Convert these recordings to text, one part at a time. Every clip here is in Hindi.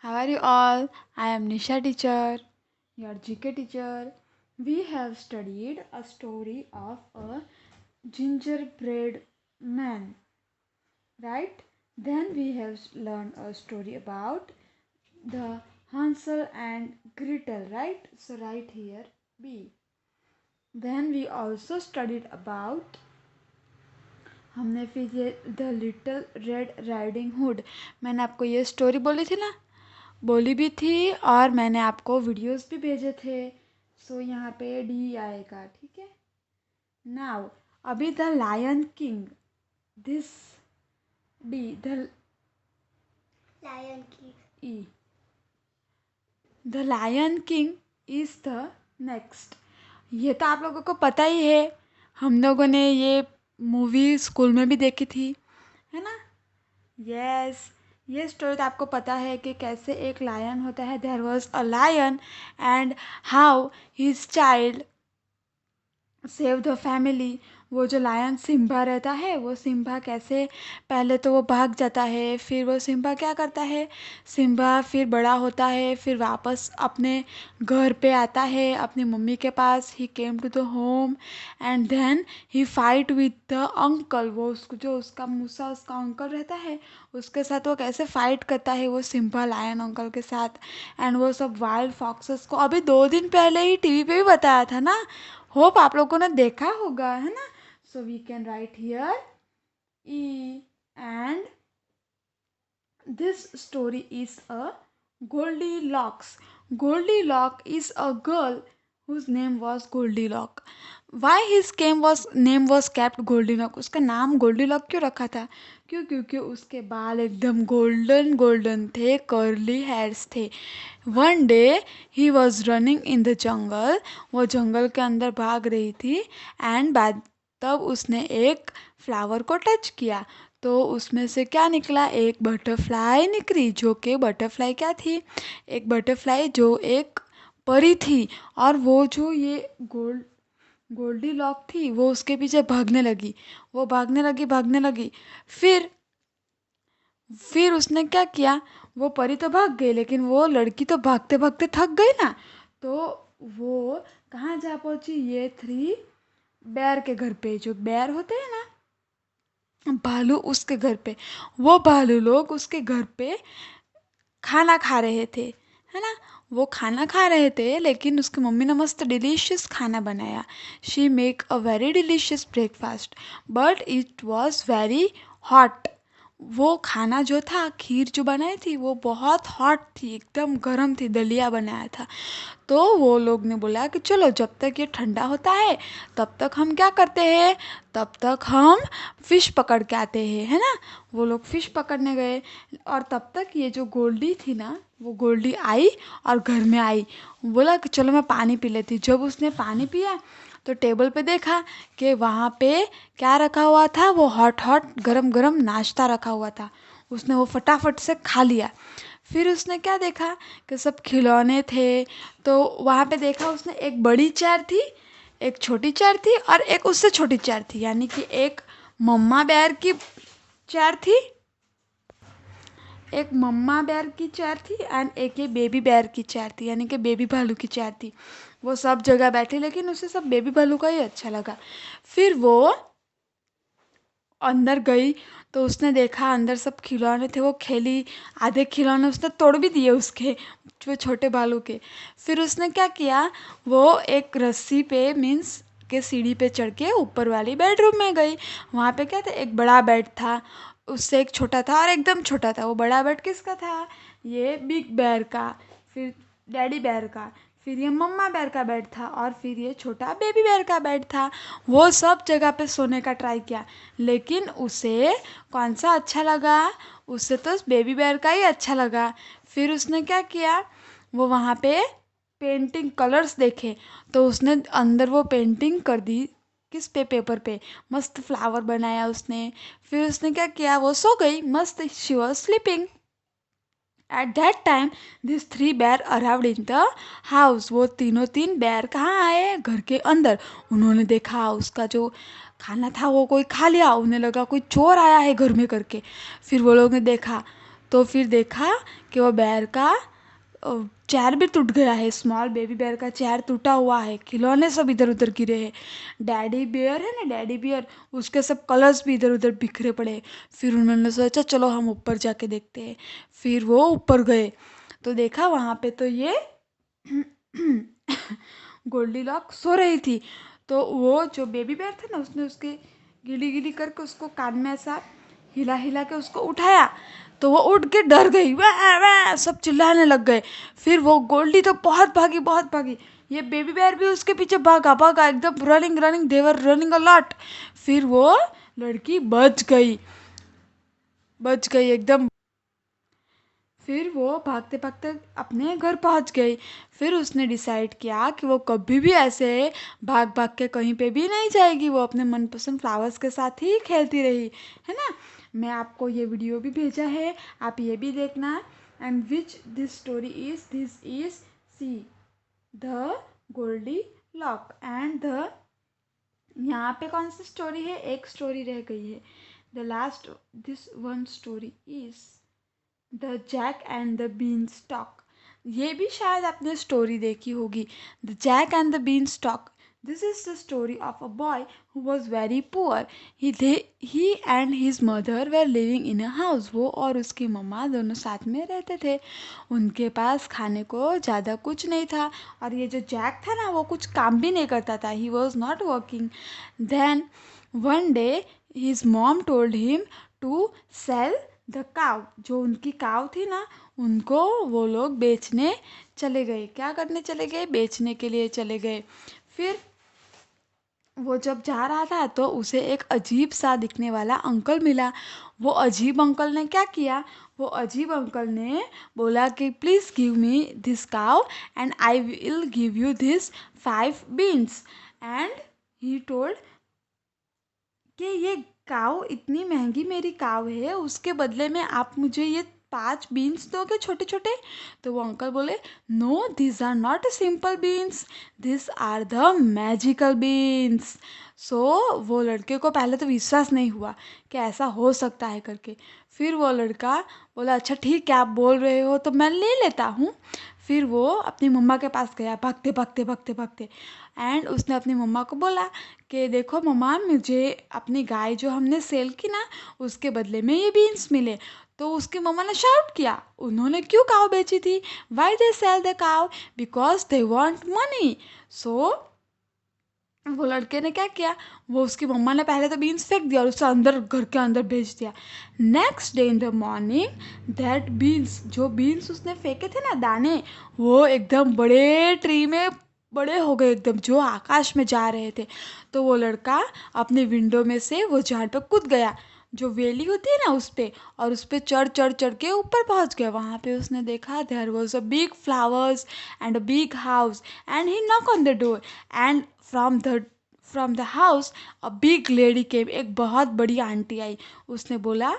How are you all? I am Nisha teacher, your GK teacher. We have studied a story of a gingerbread man, right? Then we have learned a story about the Hansel and Gretel, right? So right here B. Then we also studied about हमने फिर ये the little red riding hood. मैंने आपको ये स्टोरी बोली थी ना, बोली भी थी और मैंने आपको वीडियोस भी भेजे थे। सो यहाँ पे डी आएगा, ठीक है। नाउ अभी the lion king, this D the Lion King. E the lion king is the next. ये तो आप लोगों को पता ही है, हम लोगों ने ये मूवी स्कूल में भी देखी थी, है ना। यस, ये स्टोरी तो आपको पता है कि कैसे एक लायन होता है। There was a lion and how his child save the family. वो जो लायन सिम्बा रहता है, वो सिम्बा कैसे, पहले तो वो भाग जाता है, फिर वो सिम्बा क्या करता है, सिम्बा फिर बड़ा होता है, फिर वापस अपने घर पे आता है, अपनी मम्मी के पास। He came to the home and then he fight with the uncle. वो उसको जो उसका मूसा उसका अंकल रहता है, उसके साथ वो कैसे फाइट करता है, वो सिम्बा लायन अंकल के साथ। एंड वो सब वाइल्ड फॉक्सेस को अभी 2 दिन पहले ही टीवी पे भी बताया था ना। होप आप लोगों ने देखा होगा, है ना। So we can write here E and this story is a Goldilocks. Goldilocks is a girl whose name was Goldilocks. Why his name was kept Goldilocks? उसका नाम Goldilocks क्यों रखा था? क्योंकि उसके बाल एकदम गोल्डन गोल्डन थे, कर्ली हेयर्स थे। One day he was running in the jungle. वो जंगल के अंदर भाग रही थी एंड बाद तब उसने एक फ्लावर को टच किया, तो उसमें से क्या निकला, एक बटरफ्लाई निकली। जो कि बटरफ्लाई क्या थी, एक बटरफ्लाई जो एक परी थी। और वो जो ये गोल्डी लॉक थी, वो उसके पीछे भागने लगी। वो भागने लगी। फिर फिर उसने क्या किया, वो परी तो भाग गई, लेकिन वो लड़की तो भागते भागते थक गई ना। तो वो कहाँ जा पहुंची, ये थ्री बेर के घर पे। जो बेर होते हैं ना, भालू, उसके घर पे। वो भालू लोग उसके घर पे खाना खा रहे थे, है ना। वो खाना खा रहे थे, लेकिन उसकी मम्मी ने मस्त डिलीशियस खाना बनाया। She make a very delicious breakfast but it was very hot. वो खाना जो था, खीर जो बनाई थी, वो बहुत हॉट थी, एकदम गर्म थी, दलिया बनाया था। तो वो लोग ने बोला कि चलो जब तक ये ठंडा होता है तब तक हम क्या करते हैं, तब तक हम फिश पकड़ के आते हैं, है ना। वो लोग फिश पकड़ने गए और तब तक ये जो गोल्डी थी ना, वो गोल्डी आई और घर में आई। बोला कि चलो मैं पानी पी लेती। जब उसने पानी पिया तो टेबल पे देखा कि वहाँ पे क्या रखा हुआ था, वो हॉट हॉट गरम गरम नाश्ता रखा हुआ था। उसने वो फटाफट से खा लिया। फिर उसने क्या देखा कि सब खिलौने थे। तो वहाँ पे देखा उसने, एक बड़ी चेयर थी, एक छोटी चेयर थी और एक उससे छोटी चेयर थी। यानी कि एक मम्मा बेयर की चेयर थी, एक मम्मा बेयर की चेयर थी एंड एक ये बेबी बेयर की चेयर थी, यानी कि बेबी भालू की चेयर थी। वो सब जगह बैठी, लेकिन उसे सब बेबी भालू का ही अच्छा लगा। फिर वो अंदर गई तो उसने देखा अंदर सब खिलौने थे, वो खेली। आधे खिलौने उसने तोड़ भी दिए उसके, जो छोटे भालू के। फिर उसने क्या किया, वो एक रस्सी पे मीन्स के सीढ़ी पे चढ़ के ऊपर वाली बेडरूम में गई। वहाँ पे क्या था, एक बड़ा बेड था, उससे एक छोटा था और एकदम छोटा था। वो बड़ा बेड किसका था, ये बिग बेयर का, फिर डैडी बेयर का, फिर ये मम्मा बेयर का बेड था और फिर ये छोटा बेबी बेयर का बेड था। वो सब जगह पे सोने का ट्राई किया, लेकिन उसे कौन सा अच्छा लगा, उसे तो बेबी बेयर का ही अच्छा लगा। फिर उसने क्या किया, वो वहाँ पे पेंटिंग कलर्स देखे, तो उसने अंदर वो पेंटिंग कर दी। किस पे, पेपर पे। मस्त फ्लावर बनाया उसने। फिर उसने क्या किया, वो सो गई मस्त, she was sleeping. At that time this three bear around in the house. वो तीनों तीन बेयर कहाँ आए, घर के अंदर। उन्होंने देखा उसका जो खाना था वो कोई खा लिया, उन्हें लगा कोई चोर आया है घर में करके। फिर वो लोग ने देखा तो फिर देखा कि वो बेर का चेयर भी टूट गया है। स्मॉल बेबी बेयर का चेयर टूटा हुआ है, खिलौने सब इधर उधर गिरे हैं। डैडी बियर है ना, डैडी बियर, उसके सब कलर्स भी इधर उधर बिखरे पड़े हैं। फिर उन्होंने सोचा चलो हम ऊपर जाके देखते हैं। फिर वो ऊपर गए तो देखा वहाँ पे तो ये गोल्डी लॉक सो रही थी। तो वो जो बेबी बेयर था ना, उसने उसके गिली गिली करके उसको कान में ऐसा हिला हिला के उसको उठाया। तो वो उठ के डर गई, वह वह सब चिल्लाने लग गए। फिर वो गोल्डी तो बहुत भागी बहुत भागी। ये बेबी बेयर भी उसके पीछे भागा भागा, एकदम running running, they were running a lot. फिर वो लड़की बच गई एकदम। फिर वो भागते भागते अपने घर पहुंच गई। फिर उसने डिसाइड किया कि वो कभी भी ऐसे भाग भाग के कहीं पे भी नहीं जाएगी, वो अपने मनपसंद फ्लावर्स के साथ ही खेलती रही, है ना। मैं आपको ये वीडियो भी भेजा है, आप ये भी देखना। And which this story is, this is C the Goldilocks and the, यहाँ पे कौन सी स्टोरी है, एक स्टोरी रह गई है। The last this one story is the Jack and the beanstalk. ये भी शायद आपने स्टोरी देखी होगी, the Jack and the beanstalk. This is the story of a boy who was very poor. He and his mother were living in a house. वो और उसकी मम्मा दोनों साथ में रहते थे। उनके पास खाने को ज़्यादा कुछ नहीं था। और ये जो जैक था ना, वो कुछ काम भी नहीं करता था, he was not working. Then one day his mom told him to sell the cow. जो उनकी काव थी ना, उनको वो लोग बेचने चले गए। क्या करने चले गए? बेचने के लिए चले गए। फिर वो जब जा रहा था तो उसे एक अजीब सा दिखने वाला अंकल मिला। वो अजीब अंकल ने क्या किया? वो अजीब अंकल ने बोला कि प्लीज़ गिव मी दिस काव and I will give you this 5 beans. And he told कि ये काव इतनी महंगी मेरी काव है, उसके बदले में आप मुझे ये 5 बीन्स दोगे छोटे छोटे। तो वो अंकल बोले no, this are not simple beans, this are the magical beans. So वो लड़के को पहले तो विश्वास नहीं हुआ कि ऐसा हो सकता है करके। फिर वो लड़का बोला अच्छा ठीक है, आप बोल रहे हो तो मैं ले लेता हूँ। फिर वो अपनी मम्मा के पास गया भागते भागते भागते भागते। एंड उसने अपनी मम्मा को बोला कि देखो मम्मा, मुझे अपनी गाय जो हमने सेल की ना, उसके बदले में ये बीन्स मिले। तो उसकी मम्मा ने शाउट किया, उन्होंने क्यों काव बेची थी? Why they sell the cow? Because they want money. So वो लड़के ने क्या किया, वो उसकी मम्मा ने पहले तो बीन्स फेंक दिया और उसे अंदर, घर के अंदर भेज दिया। Next day in the morning that beans, जो बीन्स उसने फेंके थे ना दाने, वो एकदम बड़े ट्री में बड़े हो गए, एकदम जो आकाश में जा रहे थे। तो वो लड़का अपने विंडो में से वो झाड़ पे कूद गया, जो वेली होती है ना उस पे, और उस पे चढ़ चढ़ चढ़ के ऊपर पहुंच गया। वहाँ पे उसने देखा there was a big flowers and a big house and he knock on the door and from the house a big lady came. एक बहुत बड़ी आंटी आई। उसने बोला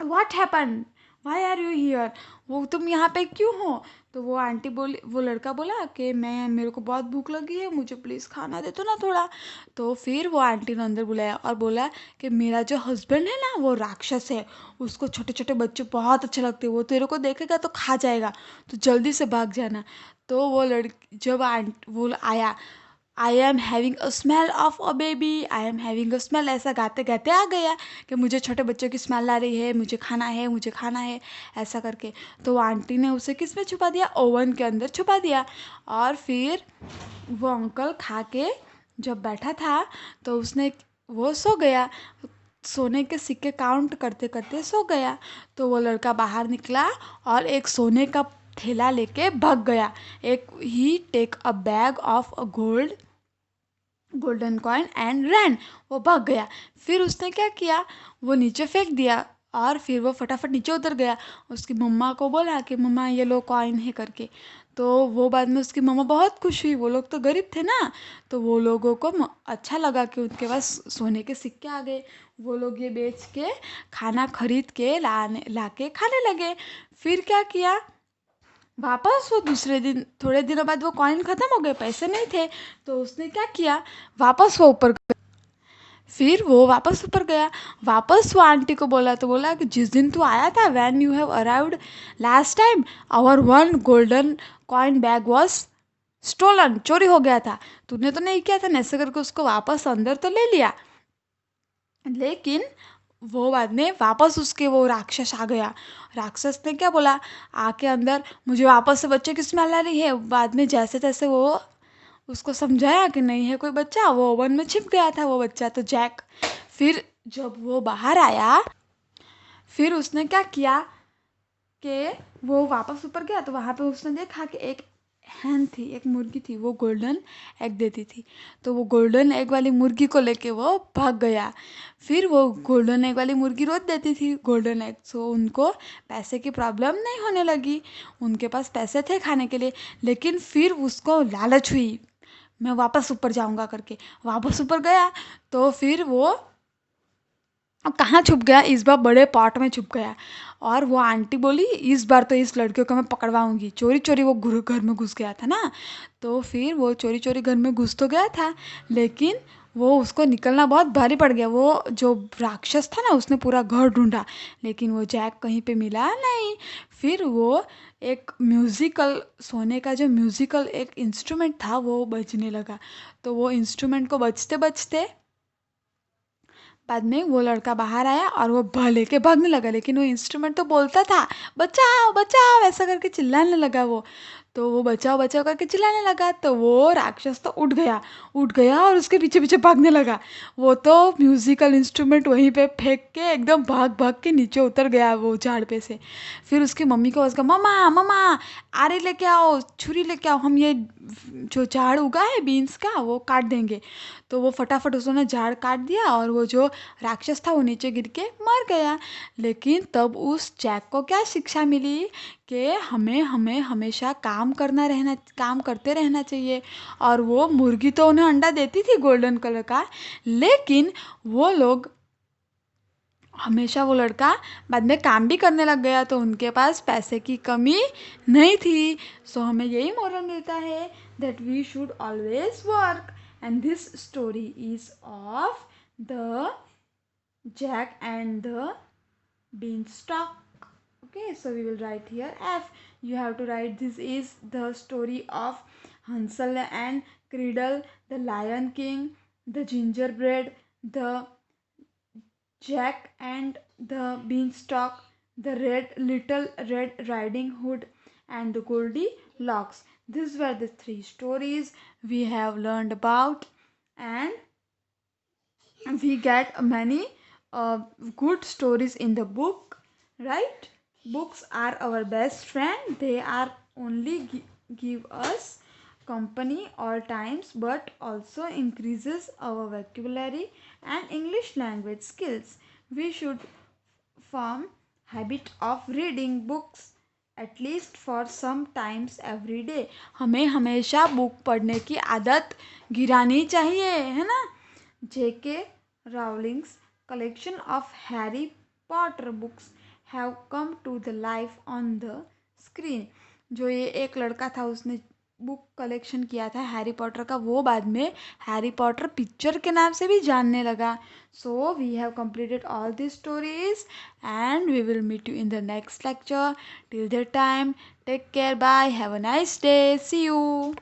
what happen, why are you here, वो तुम यहाँ पे क्यों हो? तो वो आंटी बोली, वो लड़का बोला कि मेरे को बहुत भूख लगी है, मुझे प्लीज़ खाना दे दो ना थोड़ा। तो फिर वो आंटी ने अंदर बुलाया और बोला कि मेरा जो हस्बैंड है ना, वो राक्षस है, उसको छोटे छोटे बच्चे बहुत अच्छे लगते हैं, वो तेरे को देखेगा तो खा जाएगा, तो जल्दी से भाग जाना। तो वो लड़की, जब वो आया, I am having a smell of a baby, I am having a smell, ऐसा गाते गाते आ गया कि मुझे छोटे बच्चों की स्मेल आ रही है, मुझे खाना है, मुझे खाना है, ऐसा करके। तो वो आंटी ने उसे किस में छुपा दिया? ओवन के अंदर छुपा दिया। और फिर वो अंकल खा के जब बैठा था तो उसने, वो सो गया, सोने के सिक्के काउंट करते करते सो गया। तो वो लड़का बाहर निकला और एक सोने का थैला लेके भाग गया। एक he take a bag of a golden coin and ran. वो भाग गया। फिर उसने क्या किया, वो नीचे फेंक दिया और फिर वो फटाफट नीचे उतर गया। उसकी मम्मा को बोला कि मम्मा ये लो कॉइन है करके। तो वो बाद में उसकी मम्मा बहुत खुश हुई, वो लोग तो गरीब थे ना, तो वो लोगों को अच्छा लगा कि उनके पास सोने के सिक्के आ गए। वो लोग ये बेच के खाना खरीद के ला के खाने लगे। फिर क्या किया, वापस वो दूसरे दिन, थोड़े दिनों बाद वो कॉइन ख़त्म हो गए, पैसे नहीं थे। तो उसने क्या किया, वापस वो ऊपर, फिर वो वापस ऊपर गया, वापस वो आंटी को बोला तो बोला कि जिस दिन तू आया था, when you have arrived last time, our one golden coin bag was stolen, चोरी हो गया था, तूने तो नहीं किया था ना, ऐसे करके उसको वापस अंदर तो ले लिया। लेकिन वो बाद में वापस उसके वो राक्षस आ गया। राक्षस ने क्या बोला, आके अंदर मुझे वापस से बच्चे की स्मेल आ रही है। बाद में जैसे तैसे वो उसको समझाया कि नहीं है कोई बच्चा, वो ओवन में छिप गया था वो बच्चा तो जैक। फिर जब वो बाहर आया, फिर उसने क्या किया कि वो वापस ऊपर गया तो वहाँ पे उसने देखा कि एक हैन थी, एक मुर्गी थी, वो गोल्डन एग देती थी। तो वो गोल्डन एग वाली मुर्गी को लेके वो भाग गया। फिर वो गोल्डन एग वाली मुर्गी रोज देती थी गोल्डन एग, सो उनको पैसे की प्रॉब्लम नहीं होने लगी, उनके पास पैसे थे खाने के लिए। लेकिन फिर उसको लालच हुई, मैं वापस ऊपर जाऊंगा करके, वापस ऊपर गया तो फिर वो अब कहाँ छुप गया, इस बार बड़े पॉट में छुप गया। और वो आंटी बोली इस बार तो इस लड़के को मैं पकड़वाऊंगी, चोरी चोरी वो घर में घुस गया था ना। तो फिर वो चोरी चोरी घर में घुस तो गया था, लेकिन वो उसको निकलना बहुत भारी पड़ गया। वो जो राक्षस था ना उसने पूरा घर ढूंढा, लेकिन वो जैक कहीं पे मिला नहीं। फिर वो एक म्यूज़िकल, सोने का जो म्यूज़िकल एक इंस्ट्रूमेंट था वो बजने लगा। तो वो इंस्ट्रूमेंट को बजते बजते बाद में वो लड़का बाहर आया और वो लेके भागने लगा, लेकिन वो इंस्ट्रूमेंट तो बोलता था बचाओ बचाओ ऐसा करके चिल्लाने लगा वो। तो वो बचाओ बचाओ करके चिल्लाने लगा तो वो राक्षस तो उठ गया और उसके पीछे पीछे भागने लगा। वो तो म्यूजिकल इंस्ट्रूमेंट वहीं पे फेंक के एकदम भाग भाग के नीचे उतर गया वो झाड़ पे से। फिर उसकी मम्मी को उसका मम्मा मम्मा आरे लेके आओ, छुरी लेके आओ, हम ये जो झाड़ उगा है बीन्स का वो काट देंगे। तो वो फटाफट उसने झाड़ काट दिया और वो जो राक्षस था वो नीचे गिर के मर गया। लेकिन तब उस जैक को क्या शिक्षा मिली कि हमें हमें हमेशा काम करते रहना चाहिए। और वो मुर्गी तो उन्हें अंडा देती थी गोल्डन कलर का, लेकिन वो लोग हमेशा, वो लड़का बाद में काम भी करने लग गया तो उनके पास पैसे की कमी नहीं थी। सो हमें यही मोरल मिलता है that we should always work. And this story is of the Jack and the Beanstalk. Okay, so we will write here F. You have to write this is the story of Hansel and Gretel, the Lion King, the Gingerbread, the Jack and the Beanstalk, the Little Red Riding Hood, and the Goldilocks. These were the three stories we have learned about, and we get many good stories in the book, right? Books are our best friend. They are only give us company all times, but also increases our vocabulary and English language skills. We should form habit of reading books at least for some times every day. हमें हमेशा बुक पढ़ने की आदत गिरानी चाहिए, है ना? J.K. Rowling's collection of Harry Potter books have come to the life on the screen. जो ये एक लड़का था उसने बुक कलेक्शन किया था हैरी पॉटर का, वो बाद में हैरी पॉटर पिक्चर के नाम से भी जानने लगा. So we have completed all these stories and we will meet you in the next lecture. Till that time, take care, bye, have a nice day, see you.